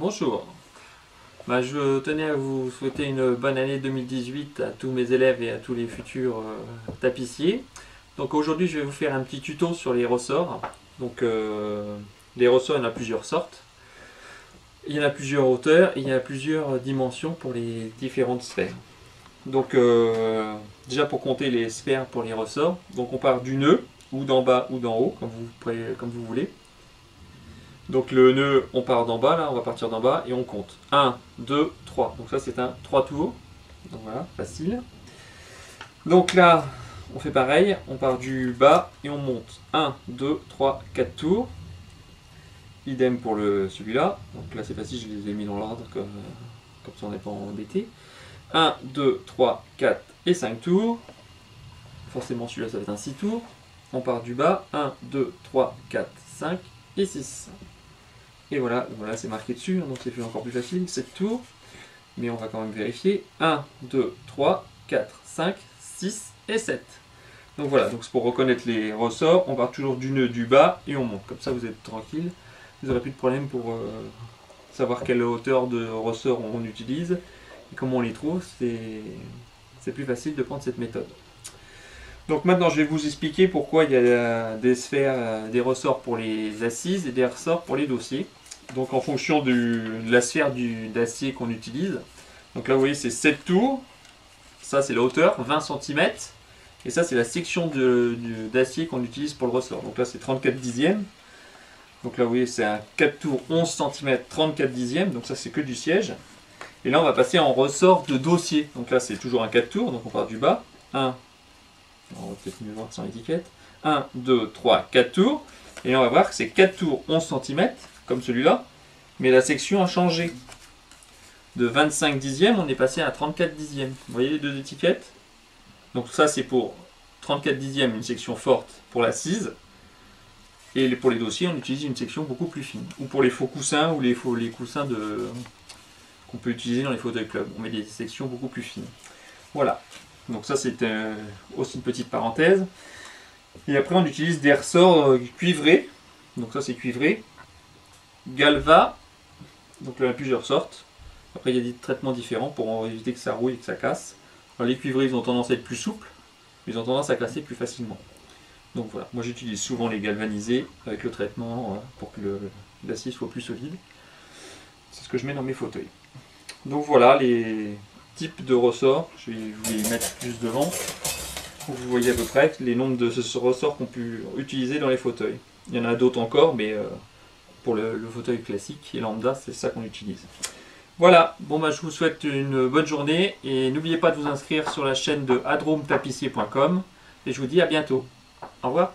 Bonjour. Je tenais à vous souhaiter une bonne année 2018 à tous mes élèves et à tous les futurs tapissiers. Donc aujourd'hui je vais vous faire un petit tuto sur les ressorts. Donc les ressorts, il y en a plusieurs sortes. Il y en a plusieurs hauteurs et il y a plusieurs dimensions pour les différentes sphères. Donc déjà pour compter les sphères pour les ressorts, donc on part du nœud, ou d'en bas ou d'en haut, comme vous voulez. Donc le nœud, on part d'en bas, là, on va partir d'en bas et on compte. 1, 2, 3. Donc ça c'est un 3 tours. Donc voilà, facile. Donc là, on fait pareil, on part du bas et on monte. 1, 2, 3, 4 tours. Idem pour celui-là. Donc là c'est facile, je les ai mis dans l'ordre, comme ça on n'est pas embêté. 1, 2, 3, 4 et 5 tours. Forcément celui-là ça va être un 6 tours. On part du bas. 1, 2, 3, 4, 5 et 6. Et voilà, c'est marqué dessus, donc c'est fait encore plus facile, 7 tours. Mais on va quand même vérifier. 1, 2, 3, 4, 5, 6 et 7. Donc voilà, donc c'est pour reconnaître les ressorts. On part toujours du nœud du bas et on monte. Comme ça vous êtes tranquille. Vous n'aurez plus de problème pour savoir quelle hauteur de ressort on utilise. Et comment on les trouve, c'est plus facile de prendre cette méthode. Donc maintenant je vais vous expliquer pourquoi il y a des sphères, des ressorts pour les assises et des ressorts pour les dossiers. Donc en fonction de la sphère d'acier qu'on utilise. Donc là vous voyez c'est 7 tours, ça c'est la hauteur, 20 cm. Et ça c'est la section d'acier qu'on utilise pour le ressort. Donc là c'est 34 dixièmes. Donc là vous voyez c'est un 4 tours 11 cm 34 dixièmes. Donc ça c'est que du siège. Et là on va passer en ressort de dossier. Donc là c'est toujours un 4 tours, donc on part du bas. 1, on va peut-être mieux voir sans étiquette. 1, 2, 3, 4 tours. Et on va voir que c'est 4 tours 11 cm, comme celui-là. Mais la section a changé. De 25 dixièmes, on est passé à 34 dixièmes. Vous voyez les deux étiquettes? Donc ça c'est pour 34 dixièmes, une section forte pour l'assise. Et pour les dossiers, on utilise une section beaucoup plus fine. Ou pour les faux coussins, ou les coussins qu'on peut utiliser dans les fauteuils club. On met des sections beaucoup plus fines. Voilà. Donc ça c'est aussi une petite parenthèse. Et après on utilise des ressorts cuivrés. Donc ça c'est cuivré. Galva. Donc là il y a plusieurs sortes. Après il y a des traitements différents pour éviter que ça rouille et que ça casse. Alors, les cuivrés ils ont tendance à être plus souples. Mais ils ont tendance à casser plus facilement. Donc voilà, moi j'utilise souvent les galvanisés avec le traitement pour que l'acier soit plus solide. C'est ce que je mets dans mes fauteuils. Donc voilà les types de ressorts, je vais vous les mettre plus devant, pour que vous voyez à peu près les nombres de ressorts qu'on peut utiliser dans les fauteuils. Il y en a d'autres encore, mais pour le fauteuil classique et lambda, c'est ça qu'on utilise. Voilà, bon je vous souhaite une bonne journée, et n'oubliez pas de vous inscrire sur la chaîne de adrometapissier.com, et je vous dis à bientôt. Au revoir.